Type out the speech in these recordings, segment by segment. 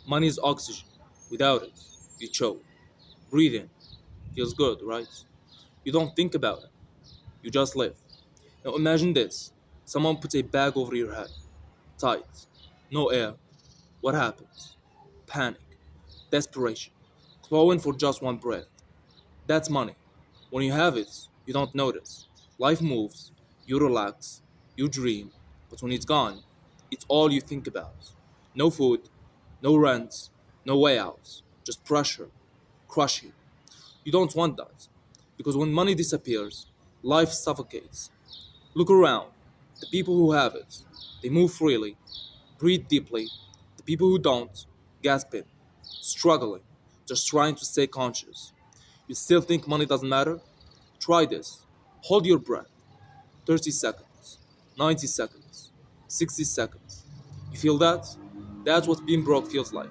Money is oxygen. Without it, you choke. Breathing feels good, right? You don't think about it, you just live. Now imagine this: someone puts a bag over your head, tight, no air. What happens? Panic, desperation, clawing for just one breath. That's money. When you have it, you don't notice. Life moves, you relax, you dream, but when it's gone, it's all you think about. No food, no rent, no way out, just pressure, crush you. You don't want that, because when money disappears, life suffocates. Look around. The people who have it, they move freely, breathe deeply. The people who don't, gasping, struggling, just trying to stay conscious. You still think money doesn't matter? Try this. Hold your breath. 30 seconds, 90 seconds, 60 seconds. You feel that? That's what being broke feels like.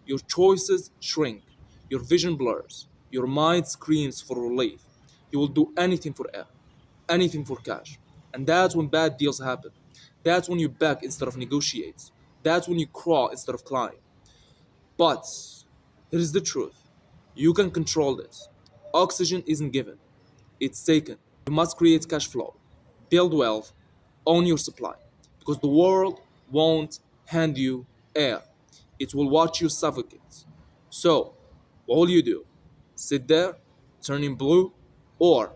Your choices shrink, your vision blurs, your mind screams for relief. You will do anything for air, anything for cash. And that's when bad deals happen. That's when you beg instead of negotiate. That's when you crawl instead of climb. But here's the truth: you can control this. Oxygen isn't given, it's taken. You must create cash flow, build wealth, own your supply. Because the world won't hand you air, it will watch you suffocate. So, what will you do? Sit there, turning blue, or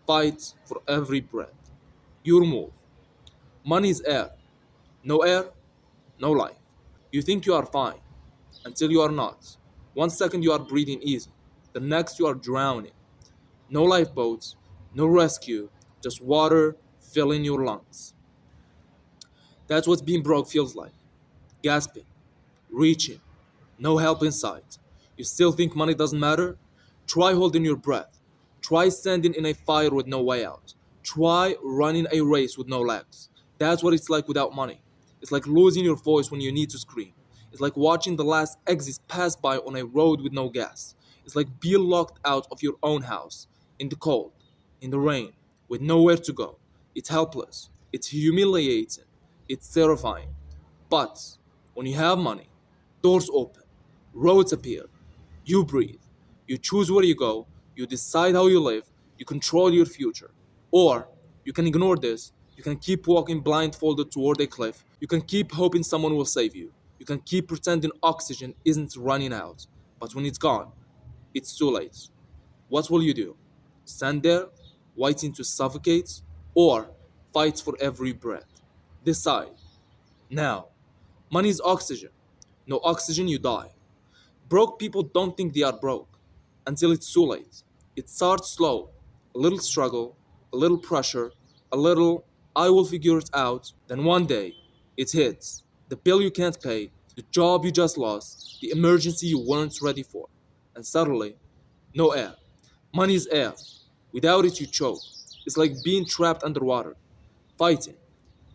fight for every breath? Your move. Money is air. No air, no life. You think you are fine until you are not. One second you are breathing easy, the next you are drowning. No lifeboats, no rescue, just water filling your lungs. That's what being broke feels like. Gasping, reaching, no help in sight. You still think money doesn't matter? Try holding your breath. Try standing in a fire with no way out. Try running a race with no legs. That's what it's like without money. It's like losing your voice when you need to scream. It's like watching the last exit pass by on a road with no gas. It's like being locked out of your own house, in the cold, in the rain, with nowhere to go. It's helpless. It's humiliating. It's terrifying. But when you have money, doors open, roads appear, you breathe, you choose where you go, you decide how you live, you control your future. Or you can ignore this, you can keep walking blindfolded toward a cliff, you can keep hoping someone will save you, you can keep pretending oxygen isn't running out. But when it's gone, it's too late. What will you do? Stand there, waiting to suffocate, or fight for every breath? Decide. Now, money is oxygen. No oxygen, you die. Broke people don't think they are broke until it's too late. It starts slow, a little struggle, a little pressure, a little I will figure it out. Then one day, it hits. The bill you can't pay, the job you just lost, the emergency you weren't ready for. And suddenly, no air. Money is air. Without it, you choke. It's like being trapped underwater, fighting,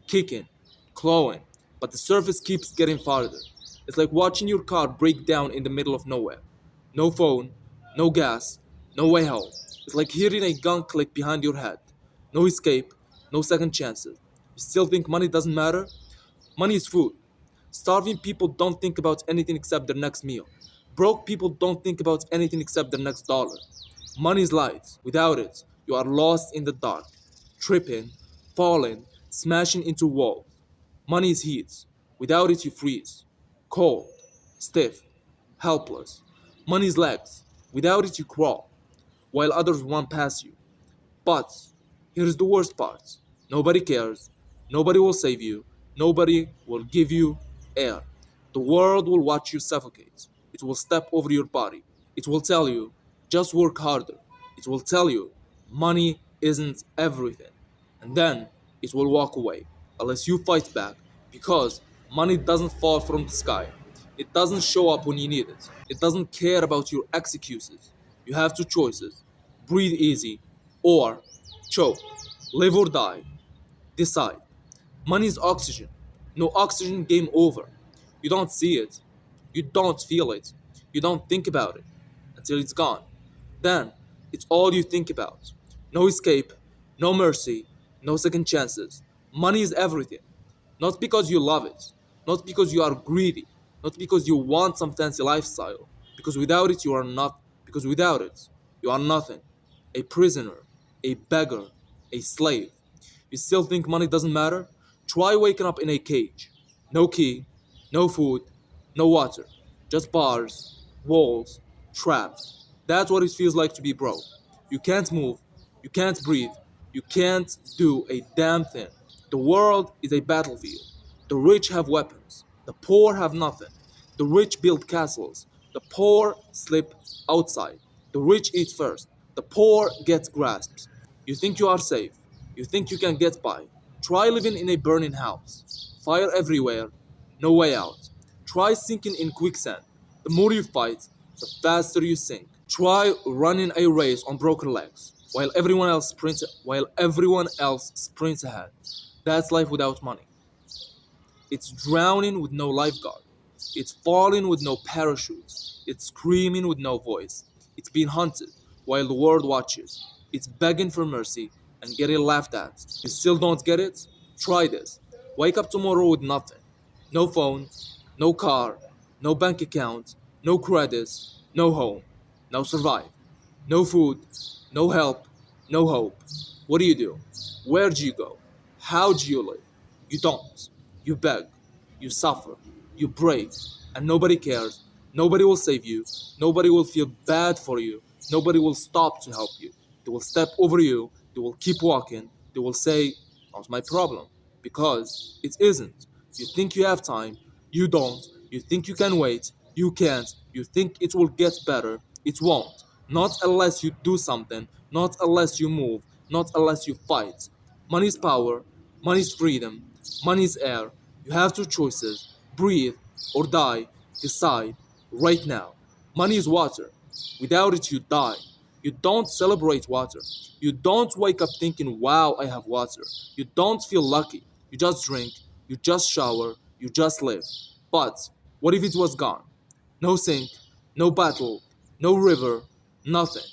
kicking, clawing, but the surface keeps getting farther. It's like watching your car break down in the middle of nowhere. No phone, no gas, no way home. It's like hearing a gun click behind your head. No escape, no second chances. You still think money doesn't matter? Money is food. Starving people don't think about anything except their next meal. Broke people don't think about anything except their next dollar. Money is light. Without it, you are lost in the dark, tripping, falling, smashing into walls. Money is heat. Without it, you freeze. Cold, stiff, helpless. Money is legs. Without it, you crawl, while others run past you. But here's the worst part: nobody cares, nobody will save you, nobody will give you air. The world will watch you suffocate. It will step over your body. It will tell you, just work harder. It will tell you, money isn't everything. And then it will walk away, unless you fight back, because money doesn't fall from the sky. It doesn't show up when you need it. It doesn't care about your excuses. You have two choices: breathe easy, or choke, live or die. Decide. Money is oxygen. No oxygen, game over. You don't see it. You don't feel it. You don't think about it until it's gone. Then it's all you think about. No escape, no mercy, no second chances. Money is everything. Not because you love it, not because you are greedy, not because you want some fancy lifestyle, because without it you are not, because without it you are nothing, a prisoner, a beggar, a slave. You still think money doesn't matter? Try waking up in a cage. No key, no food, no water. Just bars, walls, trapped. That's what it feels like to be broke. You can't move, you can't breathe, you can't do a damn thing. The world is a battlefield. The rich have weapons, the poor have nothing. The rich build castles, the poor sleep outside. The rich eat first, the poor get grasps. You think you are safe, you think you can get by. Try living in a burning house. Fire everywhere, no way out. Try sinking in quicksand. The more you fight, the faster you sink. Try running a race on broken legs while everyone else sprints ahead. That's life without money. It's drowning with no lifeguard. It's falling with no parachute. It's screaming with no voice. It's being hunted while the world watches. It's begging for mercy and getting laughed at. You still don't get it? Try this. Wake up tomorrow with nothing. No phone, no car, no bank account, no credits, no home. Now survive. No food, no help, no hope. What do? Where do you go? How do you live? You don't. You beg. You suffer. You break. And nobody cares. Nobody will save you. Nobody will feel bad for you. Nobody will stop to help you. They will step over you. They will keep walking. They will say, "Not my problem." Because it isn't. You think you have time. You don't. You think you can wait. You can't. You think it will get better. It won't. Not unless you do something. Not unless you move. Not unless you fight. Money's power. Money's freedom. Money's air. You have two choices. Breathe or die. Decide right now. Money is water. Without it, you die. You don't celebrate water. You don't wake up thinking, wow, I have water. You don't feel lucky. You just drink. You just shower. You just live. But what if it was gone? No sink, no battle, no river, nothing.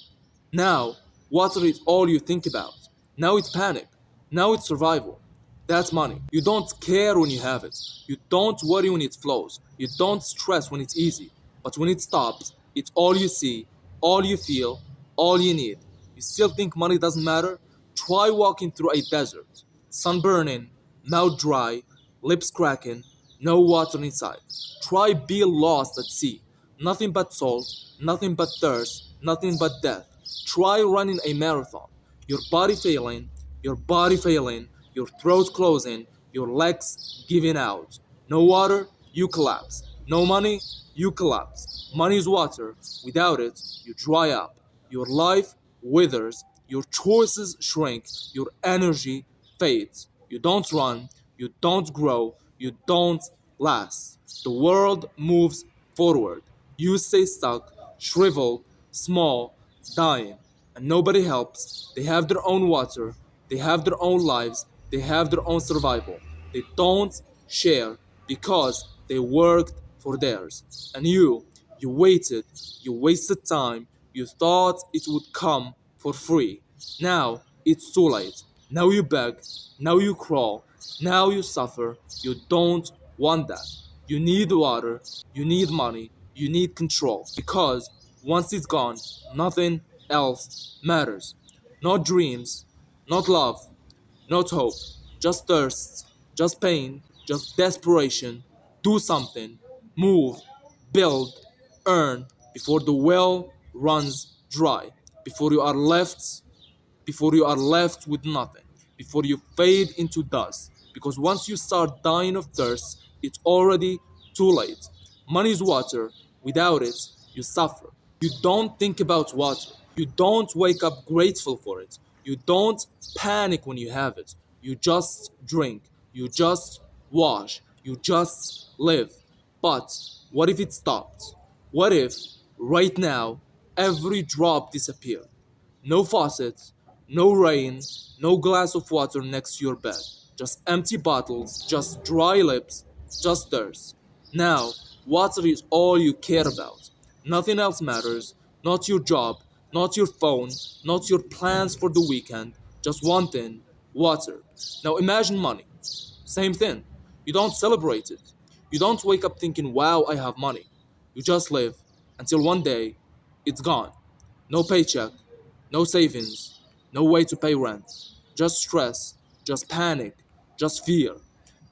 Now, water is all you think about. Now it's panic. Now it's survival. That's money. You don't care when you have it. You don't worry when it flows. You don't stress when it's easy. But when it stops, it's all you see, all you feel, all you need. You still think money doesn't matter? Try walking through a desert. Sun burning, mouth dry, lips cracking, no water inside. Try being lost at sea. Nothing but salt, nothing but thirst, nothing but death. Try running a marathon. Your body failing, your throat closing, your legs giving out. No water, you collapse. No money, you collapse. Money is water. Without it, you dry up. Your life withers. Your choices shrink. Your energy fades. You don't run. You don't grow. You don't last. The world moves forward. You stay stuck, shriveled, small, dying. And nobody helps. They have their own water. They have their own lives. They have their own survival. They don't share because they worked for theirs. And you waited, you wasted time, you thought it would come for free. Now it's too late. Now you beg, now you crawl, now you suffer. You don't want that. You need water, you need money, you need control. Because once it's gone, nothing else matters. Not dreams, not love, not hope, just thirst, just pain, just desperation. Do something, move, build, earn before the well runs dry, before before you are left with nothing, before you fade into dust. Because once you start dying of thirst, it's already too late. Money is water. Without it, you suffer. You don't think about water. You don't wake up grateful for it. You don't panic when you have it. You just drink. You just wash. You just live. But what if it stopped? What if, right now, every drop disappeared? No faucet, no rain, no glass of water next to your bed. Just empty bottles, just dry lips, just thirst. Now, water is all you care about. Nothing else matters. Not your job, not your phone, not your plans for the weekend. Just one thing, water. Now imagine money. Same thing. You don't celebrate it. You don't wake up thinking, wow, I have money. You just live until one day it's gone. No paycheck, no savings, no way to pay rent. Just stress, just panic, just fear.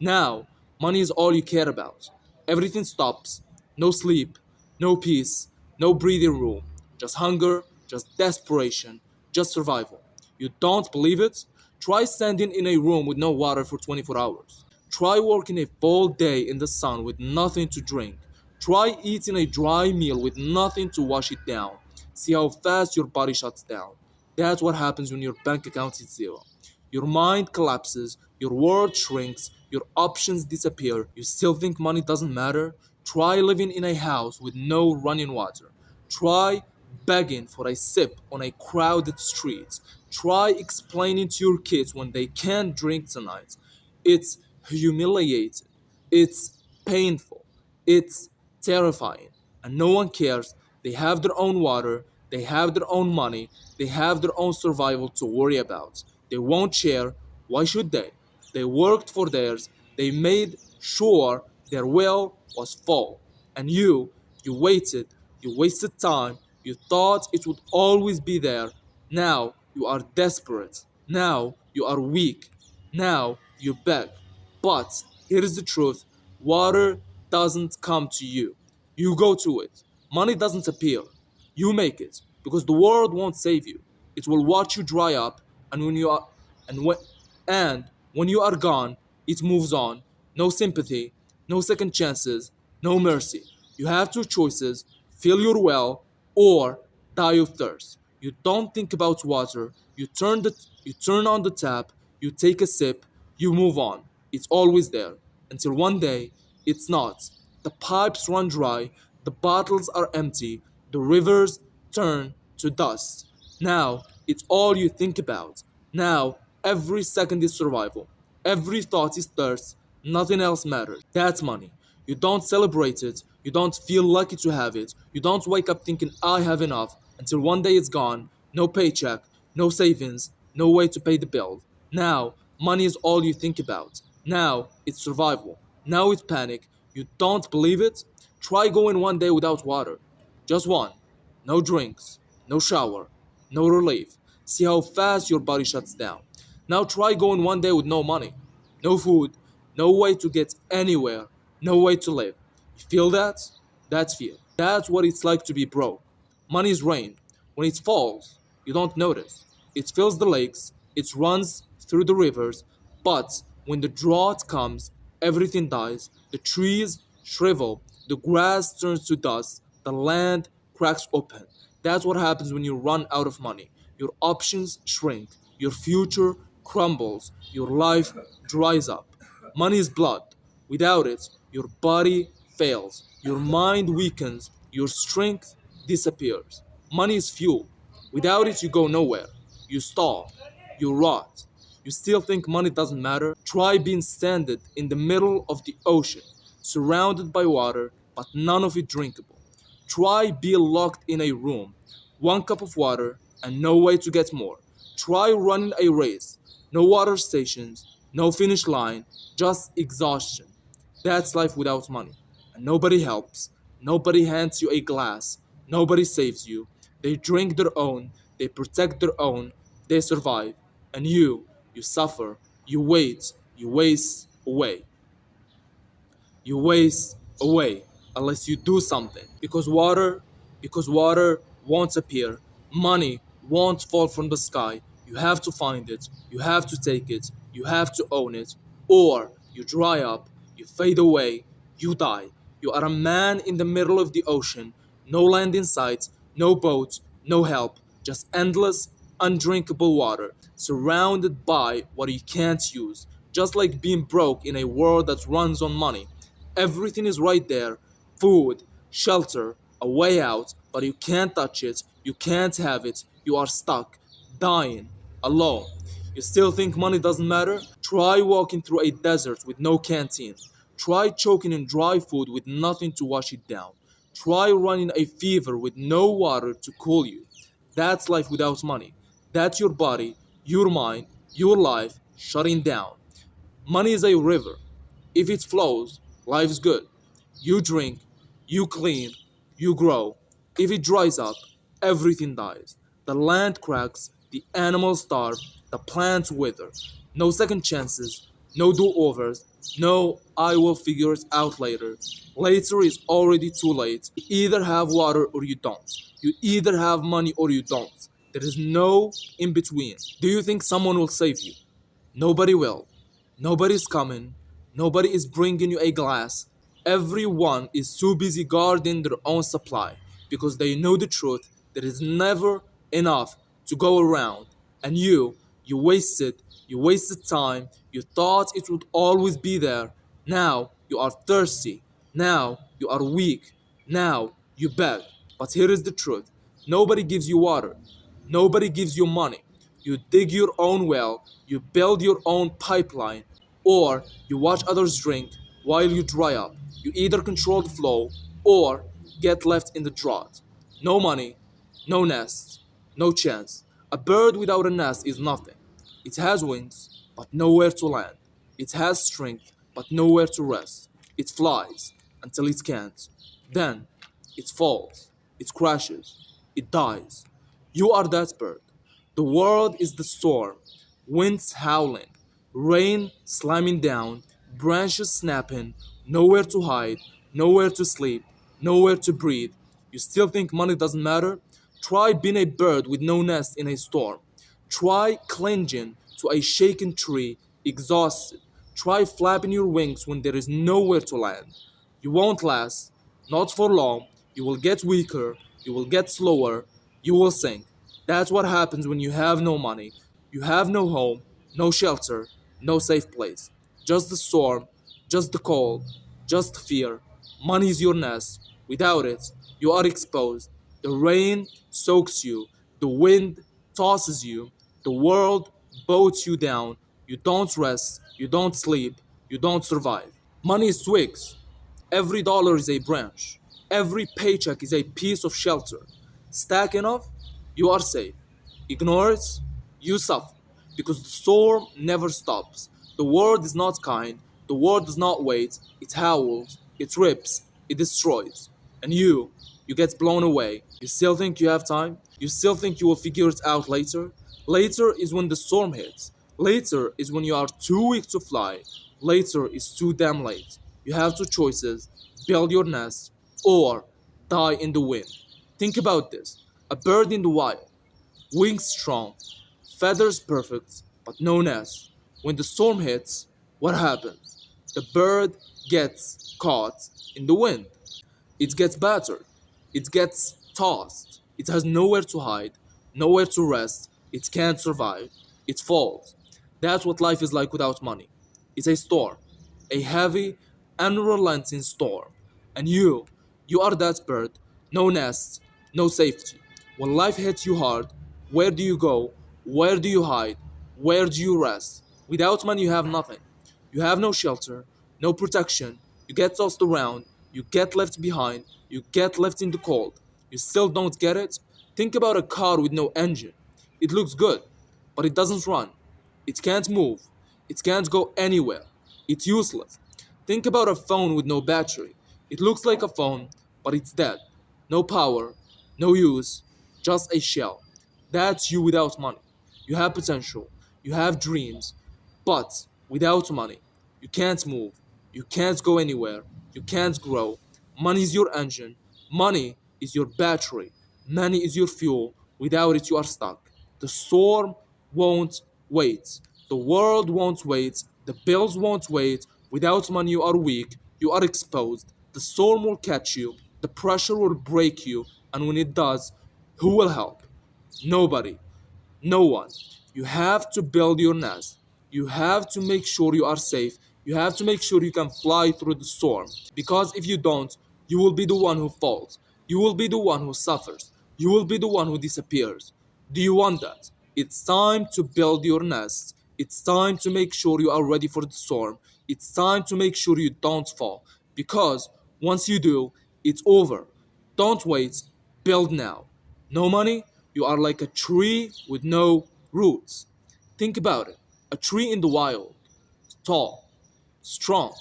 Now, money is all you care about. Everything stops. No sleep, no peace, no breathing room. Just hunger, just desperation, just survival. You don't believe it? Try standing in a room with no water for 24 hours. Try working a full day in the sun with nothing to drink. Try eating a dry meal with nothing to wash it down. See how fast your body shuts down. That's what happens when your bank account is zero. Your mind collapses, your world shrinks, your options disappear. You still think money doesn't matter? Try living in a house with no running water. Try begging for a sip on a crowded street. Try explaining to your kids when they can't drink tonight. It's humiliating. It's painful. It's terrifying. And no one cares. They have their own water. They have their own money. They have their own survival to worry about. They won't share. Why should they? They worked for theirs. They made sure their well was full. And you waited. You wasted time. You thought it would always be there. Now you are desperate. Now you are weak. Now you beg. But here is the truth: water doesn't come to you, you go to it. Money doesn't appear, you make it. Because the world won't save you. It will watch you dry up, and when you are and when you are gone, it moves on. No sympathy, no second chances, no mercy. You have two choices: fill your well or die of thirst. You don't think about water. You turn on the tap, you take a sip, you move on. It's always there until one day it's not. The pipes run dry, the bottles are empty, the rivers turn to dust. Now it's all you think about. Now every second is survival. Every thought is thirst. Nothing else matters. That's money. You don't celebrate it. You don't feel lucky to have it. You don't wake up thinking, I have enough, until one day it's gone. No paycheck, no savings, no way to pay the bills. Now, money is all you think about. Now, it's survival. Now, it's panic. You don't believe it? Try going one day without water. Just one. No drinks, no shower, no relief. See how fast your body shuts down. Now try going one day with no money, no food, no way to get anywhere, no way to live. You feel that? That's fear. That's what it's like to be broke. Money is rain. When it falls, you don't notice. It fills the lakes, it runs through the rivers, but when the drought comes, everything dies. The trees shrivel, the grass turns to dust, the land cracks open. That's what happens when you run out of money. Your options shrink, your future crumbles, your life dries up. Money is blood. Without it, your body fails, your mind weakens, your strength disappears. Money is fuel. Without it, you go nowhere. You stall, you rot. You still think money doesn't matter? Try being stranded in the middle of the ocean, surrounded by water, but none of it drinkable. Try being locked in a room, one cup of water, and no way to get more. Try running a race, no water stations, no finish line, just exhaustion. That's life without money. And nobody helps, nobody hands you a glass, nobody saves you. They drink their own, they protect their own, they survive. And you suffer, you wait, you waste away. You waste away unless you do something. Because water won't appear. Money won't fall from the sky. You have to find it. You have to take it. You have to own it. Or you dry up, you fade away, you die. You are a man in the middle of the ocean. No land in sight, no boat, no help. Just endless, undrinkable water, surrounded by what you can't use. Just like being broke in a world that runs on money. Everything is right there: food, shelter, a way out, but you can't touch it, you can't have it, you are stuck, dying, alone. You still think money doesn't matter? Try walking through a desert with no canteen. Try choking in dry food with nothing to wash it down. Try running a fever with no water to cool you. That's life without money. That's your body, your mind, your life shutting down. Money is a river. If it flows, life is good. You drink, you clean, you grow. If it dries up, everything dies. The land cracks, the animals starve, the plants wither. No second chances, no do overs, no I will figure it out later. Later is already too late. You either have water or you don't. You either have money or you don't. There is no in between. Do you think someone will save you? Nobody will. Nobody's coming. Nobody is bringing you a glass. Everyone is too busy guarding their own supply because they know the truth. There is never enough to go around. And you wasted time. You thought it would always be there. Now you are thirsty. Now you are weak. Now you beg. But here is the truth: nobody gives you water. Nobody gives you money. You dig your own well, you build your own pipeline, or you watch others drink while you dry up. You either control the flow or get left in the drought. No money, no nest, no chance. A bird without a nest is nothing. It has wings, but nowhere to land. It has strength, but nowhere to rest. It flies until it can't. Then it falls, it crashes, it dies. You are that bird. The world is the storm, winds howling, rain slamming down, branches snapping, nowhere to hide, nowhere to sleep, nowhere to breathe. You still think money doesn't matter? Try being a bird with no nest in a storm. Try clinging to a shaken tree, exhausted. Try flapping your wings when there is nowhere to land. You won't last, not for long. You will get weaker, you will get slower, you will sink. That's what happens when you have no money. You have no home, no shelter, no safe place. Just the storm, just the cold, just fear. Money is your nest. Without it, you are exposed. The rain soaks you, the wind tosses you, the world boats you down. You don't rest, you don't sleep, you don't survive. Money is twigs. Every dollar is a branch. Every paycheck is a piece of shelter. Stack enough, you are safe. Ignore it, you suffer. Because the storm never stops. The world is not kind. The world does not wait. It howls, it rips, it destroys. And you get blown away. You still think you have time? You still think you will figure it out later? Later is when the storm hits. Later is when you are too weak to fly. Later is too damn late. You have two choices: build your nest or die in the wind. Think about this: a bird in the wild, wings strong, feathers perfect, but no nest. When the storm hits, what happens? The bird gets caught in the wind. It gets battered. It gets tossed. It has nowhere to hide, nowhere to rest. It can't survive. It falls. That's what life is like without money. It's a storm, a heavy, unrelenting storm. And you are that bird. No nest, no safety. When life hits you hard, where do you go? Where do you hide? Where do you rest? Without money, you have nothing. You have no shelter, no protection. You get tossed around. You get left behind. You get left in the cold. You still don't get it? Think about a car with no engine. It looks good, but it doesn't run. It can't move. It can't go anywhere. It's useless. Think about a phone with no battery. It looks like a phone, but it's dead. No power, no use, just a shell. That's you without money. You have potential, you have dreams, but without money, you can't move, you can't go anywhere, you can't grow. Money is your engine, money is your battery, money is your fuel. Without it, you are stuck. The storm won't wait. The world won't wait. The bills won't wait. Without money, you are weak. You are exposed. The storm will catch you. The pressure will break you. And when it does, who will help? Nobody. No one. You have to build your nest. You have to make sure you are safe. You have to make sure you can fly through the storm. Because if you don't, you will be the one who falls. You will be the one who suffers. You will be the one who disappears. Do you want that? It's time to build your nest. It's time to make sure you are ready for the storm. It's time to make sure you don't fall. Because once you do, it's over. Don't wait. Build now. No money? You are like a tree with no roots. Think about it. A tree in the wild, tall, strong,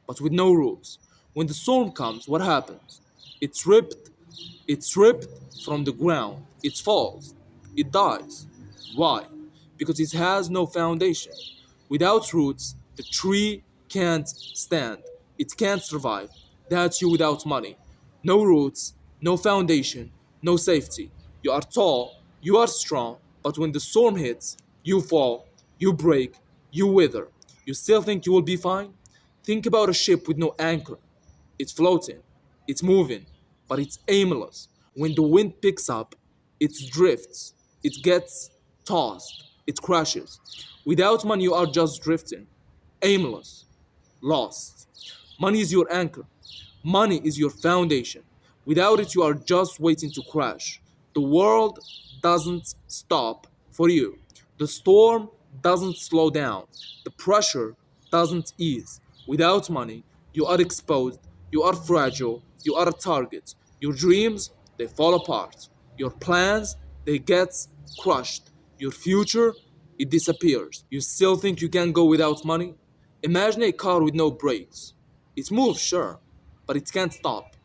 but with no roots. When the storm comes, what happens? It's ripped, it's ripped from the ground. It falls. It dies. Why? Because it has no foundation. Without roots, the tree can't stand. It can't survive. That's you without money. No roots, no foundation, no safety. You are tall, you are strong, but when the storm hits, you fall, you break, you wither. You still think you will be fine? Think about a ship with no anchor. It's floating, it's moving, but it's aimless. When the wind picks up, it drifts, it gets tossed, it crashes. Without money, you are just drifting, aimless, lost. Money is your anchor. Money is your foundation. Without it, you are just waiting to crash. The world doesn't stop for you. The storm doesn't slow down. The pressure doesn't ease. Without money, you are exposed. You are fragile. You are a target. Your dreams, they fall apart. Your plans, they get crushed. Your future, it disappears. You still think you can go without money? Imagine a car with no brakes. It moves, sure, but it can't stop.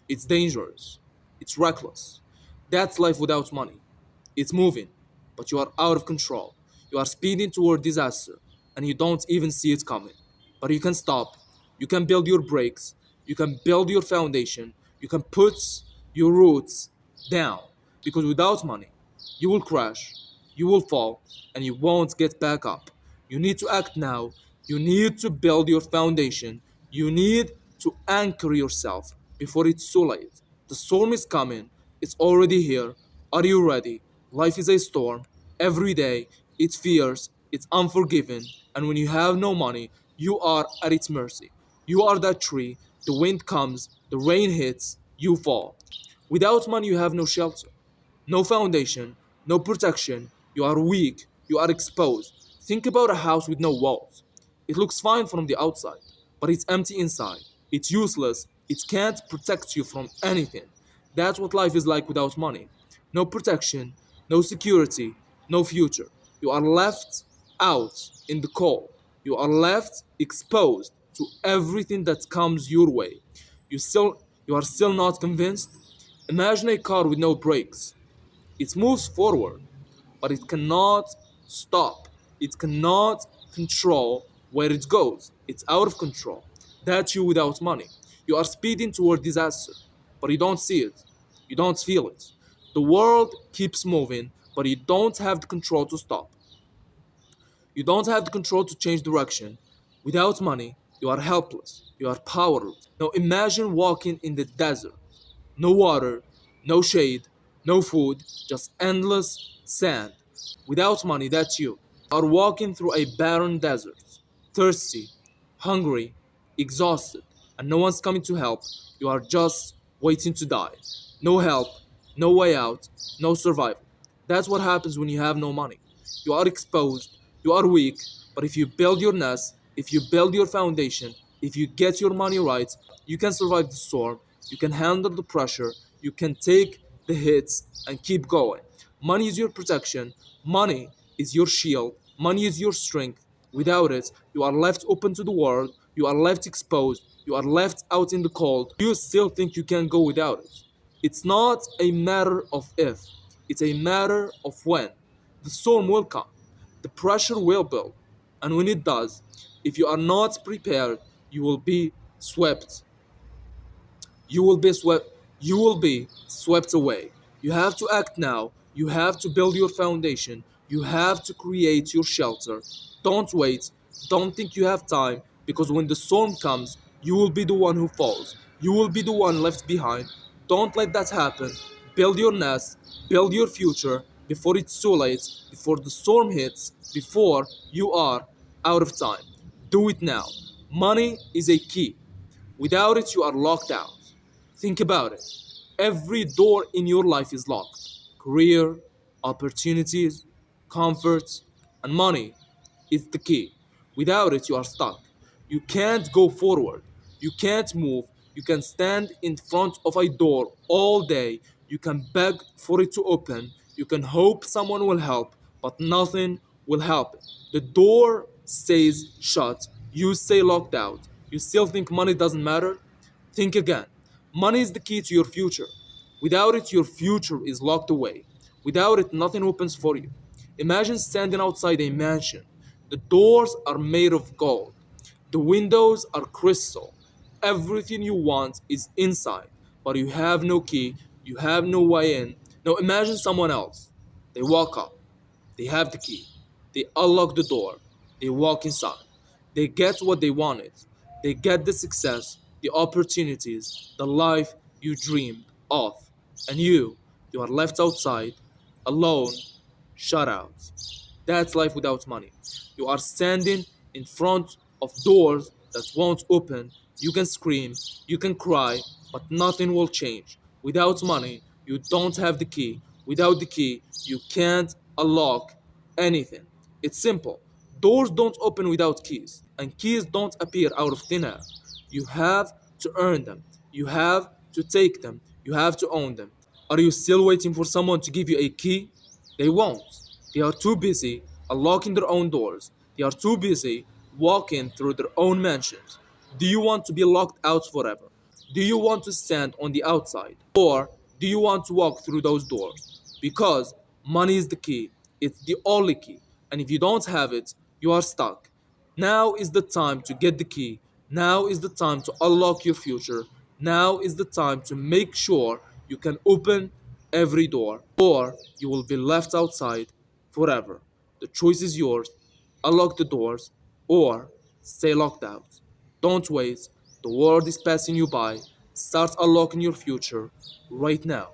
It's dangerous. It's reckless. That's life without money. It's moving, but you are out of control. You are speeding toward disaster, and you don't even see it coming. But you can stop. You can build your brakes. You can build your foundation. You can put your roots down. Because without money, you will crash, you will fall, and you won't get back up. You need to act now. You need to build your foundation. You need to anchor yourself before it's too late. The storm is coming. It's already here. Are you ready? Life is a storm. Every day, it's fierce, it's unforgiving, and when you have no money, you are at its mercy. You are that tree. The wind comes, the rain hits, you fall. Without money, you have no shelter, no foundation, no protection. You are weak, you are exposed. Think about a house with no walls. It looks fine from the outside, but it's empty inside. It's useless, it can't protect you from anything. That's what life is like without money. No protection, no security, no future. You are left out in the cold. You are left exposed to everything that comes your way. You are still not convinced? Imagine a car with no brakes. It moves forward, but it cannot stop. It cannot control where it goes. It's out of control. That's you without money. You are speeding toward disaster, but you don't see it. You don't feel it. The world keeps moving, but you don't have the control to stop. You don't have the control to change direction. Without money, you are helpless. You are powerless. Now imagine walking in the desert. No water, no shade, no food, just endless sand. Without money, that's you. You are walking through a barren desert, thirsty, hungry, exhausted, and no one's coming to help. You are just waiting to die. No help, no way out, no survival. That's what happens when you have no money. You are exposed, you are weak, but if you build your nest, if you build your foundation, if you get your money right, you can survive the storm, you can handle the pressure, you can take the hits and keep going. Money is your protection, money is your shield, money is your strength. Without it, you are left open to the world, you are left exposed, you are left out in the cold. You still think you can go without it. It's not a matter of if, it's a matter of when. The storm will come, the pressure will build, and when it does, if you are not prepared, you will be swept. You will be swept away. You have to act now. You have to build your foundation. You have to create your shelter. Don't wait. Don't think you have time because when the storm comes, you will be the one who falls. You will be the one left behind. Don't let that happen. Build your nest, build your future before it's too late, before the storm hits, before you are out of time. Do it now. Money is a key. Without it, you are locked out. Think about it. Every door in your life is locked. Career, opportunities, comforts, and money is the key. Without it, you are stuck. You can't go forward. You can't move. You can stand in front of a door all day. You can beg for it to open. You can hope someone will help, but nothing will help. The door stays shut. You stay locked out. You still think money doesn't matter? Think again. Money is the key to your future. Without it, your future is locked away. Without it, nothing opens for you. Imagine standing outside a mansion. The doors are made of gold. The windows are crystal. Everything you want is inside, but you have no key, you have no way in. Now imagine someone else. They walk up, they have the key, they unlock the door, they walk inside. They get what they wanted. They get the success, the opportunities, the life you dreamed of. And you are left outside, alone, shut out. That's life without money. You are standing in front of doors that won't open. You can scream, you can cry, but nothing will change. Without money, you don't have the key. Without the key, you can't unlock anything. It's simple. Doors don't open without keys, and keys don't appear out of thin air. You have to earn them. You have to take them. You have to own them. Are you still waiting for someone to give you a key? They won't. They are too busy unlocking their own doors. They are too busy walking through their own mansions. Do you want to be locked out forever? Do you want to stand on the outside? Or do you want to walk through those doors? Because money is the key. It's the only key. And if you don't have it, you are stuck. Now is the time to get the key. Now is the time to unlock your future. Now is the time to make sure you can open every door, or you will be left outside forever. The choice is yours. Unlock the doors or stay locked out. Don't wait. The world is passing you by. Start unlocking your future right now.